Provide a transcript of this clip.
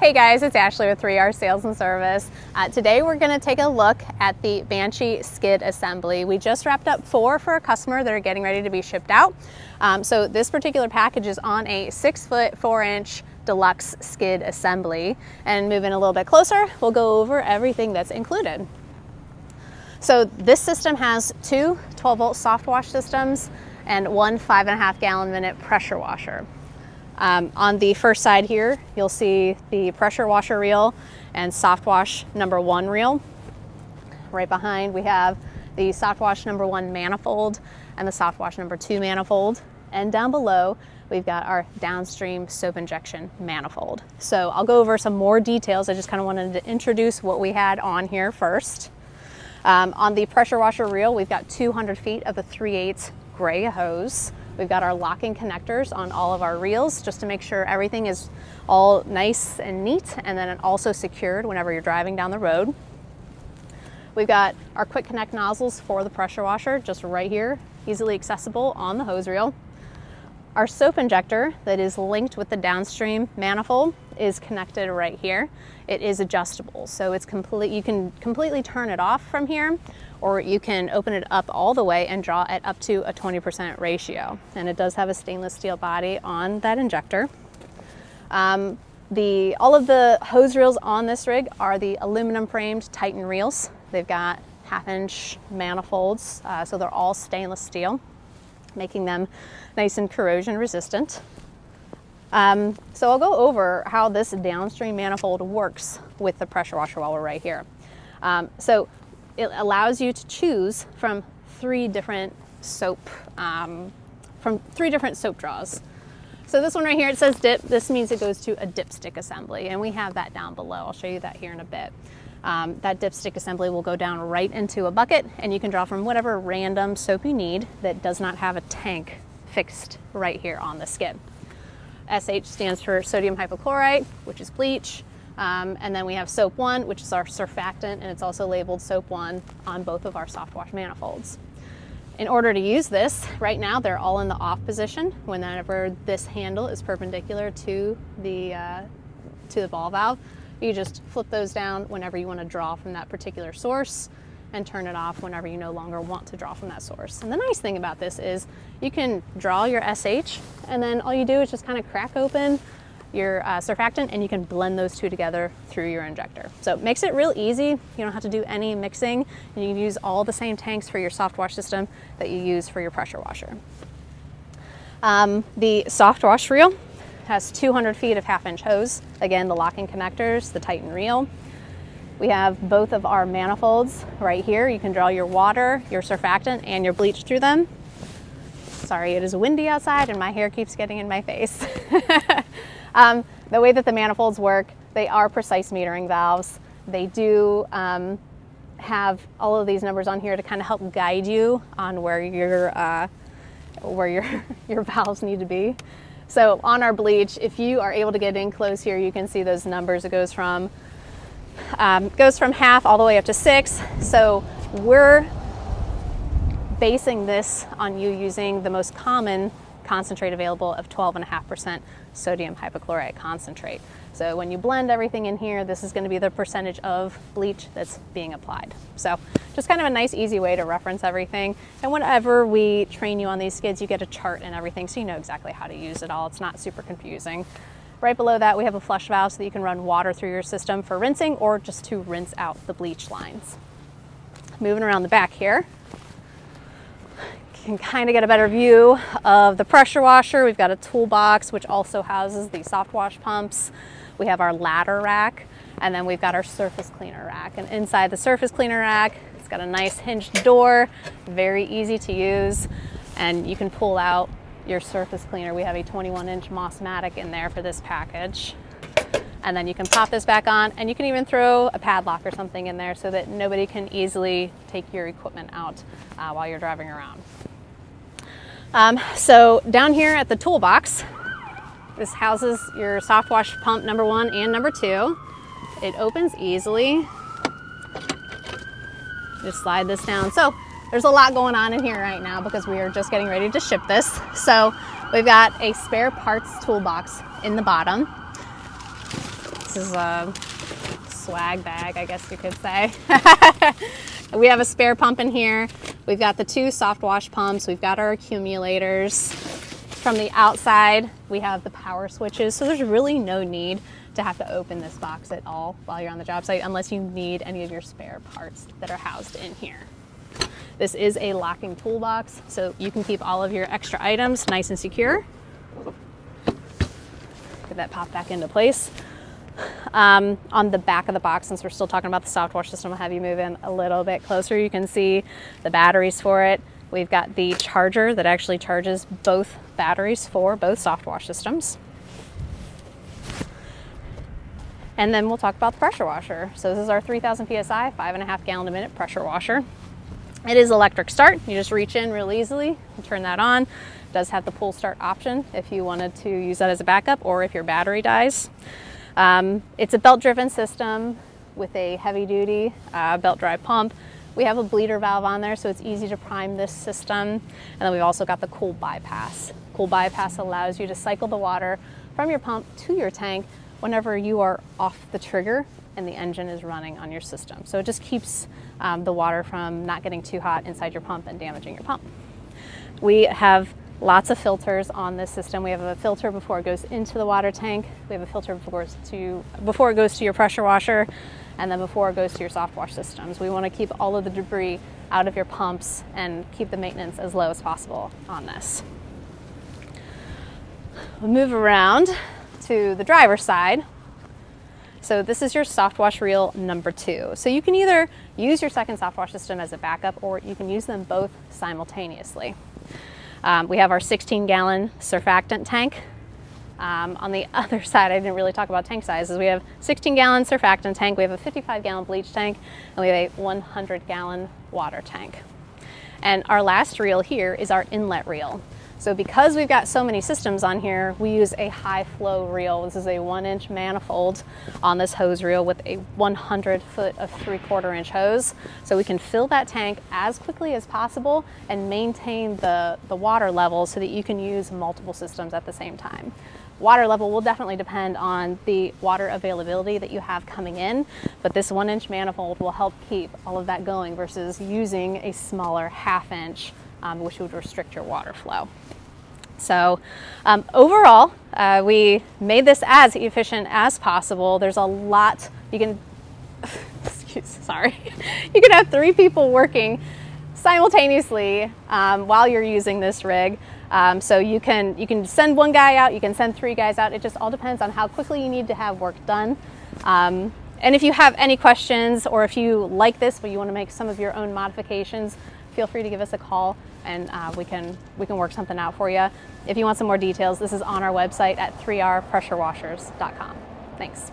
Hey guys, it's Ashley with 3R Sales and Service. Today we're going to take a look at the BANSHEE skid assembly. We just wrapped up 4 for a customer that are getting ready to be shipped out. So this particular package is on a 6-foot 4-inch deluxe skid assembly. And moving a little bit closer, we'll go over everything that's included. So this system has 2 12-volt soft wash systems and 1 5.5 gallon minute pressure washer. On the first side here, you'll see the pressure washer reel and soft wash number 1 reel. Right behind, we have the soft wash number 1 manifold and the soft wash number 2 manifold. And down below, we've got our downstream soap injection manifold. So I'll go over some more details. I just kind of wanted to introduce what we had on here first. On the pressure washer reel, we've got 200 feet of the 3/8 gray hose. We've got our locking connectors on all of our reels just to make sure everything is all nice and neat, and then also secured whenever you're driving down the road. We've got our quick connect nozzles for the pressure washer just right here, easily accessible on the hose reel. Our soap injector that is linked with the downstream manifold is connected right here. It is adjustable, so it's you can completely turn it off from here, or you can open it up all the way and draw it up to a 20% ratio. And it does have a stainless steel body on that injector. All of the hose reels on this rig are the aluminum framed Titan reels. They've got 1/2-inch manifolds, so they're all stainless steel, making them nice and corrosion resistant. So I'll go over how this downstream manifold works with the pressure washer while we're right here. So it allows you to choose from 3 different soap draws. So this one right here, it says dip. This means it goes to a dipstick assembly, and we have that down below. I'll show you that here in a bit. That dipstick assembly will go down right into a bucket, and you can draw from whatever random soap you need that does not have a tank fixed right here on the skid. SH stands for sodium hypochlorite, which is bleach. And then we have soap 1, which is our surfactant, and it's also labeled soap 1 on both of our soft wash manifolds. In order to use this, right now they're all in the off position whenever this handle is perpendicular to the ball valve. You just flip those down whenever you want to draw from that particular source, and turn it off whenever you no longer want to draw from that source. And the nice thing about this is you can draw your SH, and then all you do is just kind of crack open your surfactant, and you can blend those 2 together through your injector. So it makes it real easy. You don't have to do any mixing, and you can use all the same tanks for your soft wash system that you use for your pressure washer. The soft wash reel has 200 feet of 1/2-inch hose. Again, the locking connectors, the Titan reel. We have both of our manifolds right here. You can draw your water, your surfactant, and your bleach through them. Sorry, it is windy outside and my hair keeps getting in my face. The way that the manifolds work, they are precise metering valves. They do have all of these numbers on here to kind of help guide you on where your valves need to be. So on our bleach, if you are able to get in close here, you can see those numbers. It goes from 1/2 all the way up to 6. So we're basing this on you using the most common concentrate available of 12.5% sodium hypochlorite concentrate. So when you blend everything in here, this is going to be the percentage of bleach that's being applied. So just kind of a nice, easy way to reference everything. And whenever we train you on these skids, you get a chart and everything, so you know exactly how to use it all. It's not super confusing. Right below that, we have a flush valve so that you can run water through your system for rinsing or just to rinse out the bleach lines. Moving around the back here, you can kind of get a better view of the pressure washer. We've got a toolbox, which also houses the soft wash pumps. We have our ladder rack, and then we've got our surface cleaner rack. And inside the surface cleaner rack, it's got a nice hinged door, very easy to use, and you can pull out your surface cleaner. We have a 21-inch Mossmatic in there for this package. And then you can pop this back on, and you can even throw a padlock or something in there so that nobody can easily take your equipment out while you're driving around. So down here at the toolbox, this houses your soft wash pump number 1 and number 2. It opens easily. Just slide this down. So there's a lot going on in here right now because we are just getting ready to ship this. So we've got a spare parts toolbox in the bottom. This is a swag bag, I guess you could say. We have a spare pump in here. We've got the 2 soft wash pumps. We've got our accumulators. From the outside, we have the power switches. So there's really no need to have to open this box at all while you're on the job site unless you need any of your spare parts that are housed in here. This is a locking toolbox, so you can keep all of your extra items nice and secure. Get that pop back into place. On the back of the box, since we're still talking about the soft wash system, I'll have you move in a little bit closer. You can see the batteries for it. We've got the charger that actually charges both batteries for both soft wash systems. And then we'll talk about the pressure washer. So this is our 3000 PSI, 5.5 gallon a minute pressure washer. It is electric start. You just reach in real easily and turn that on. It does have the pull start option if you wanted to use that as a backup or if your battery dies. It's a belt driven system with a heavy duty belt drive pump. We have a bleeder valve on there, so it's easy to prime this system. And then we've also got the cool bypass. Cool bypass allows you to cycle the water from your pump to your tank whenever you are off the trigger and the engine is running on your system. So it just keeps the water from not getting too hot inside your pump and damaging your pump. We have lots of filters on this system. We have a filter before it goes into the water tank. We have a filter before it goes to your pressure washer, and then before it goes to your soft wash systems. We want to keep all of the debris out of your pumps and keep the maintenance as low as possible on this. We'll move around to the driver's side. So this is your soft wash reel number 2. So you can either use your second soft wash system as a backup, or you can use them both simultaneously. We have our 16 gallon surfactant tank. On the other side, I didn't really talk about tank sizes. We have 16 gallon surfactant tank, we have a 55 gallon bleach tank, and we have a 100 gallon water tank. And our last reel here is our inlet reel. So because we've got so many systems on here, we use a high flow reel. This is a 1-inch manifold on this hose reel with a 100 foot of 3/4 inch hose. So we can fill that tank as quickly as possible and maintain the water level so that you can use multiple systems at the same time. Water level will definitely depend on the water availability that you have coming in, but this 1-inch manifold will help keep all of that going versus using a smaller 1/2 inch, which would restrict your water flow. So overall, we made this as efficient as possible. There's a lot you can, you can have 3 people working simultaneously while you're using this rig. So you can send 1 guy out, you can send 3 guys out. It just all depends on how quickly you need to have work done. And if you have any questions, or if you like this but you want to make some of your own modifications, feel free to give us a call and we can work something out for you. If you want some more details, this is on our website at 3rpressurewashers.com. Thanks.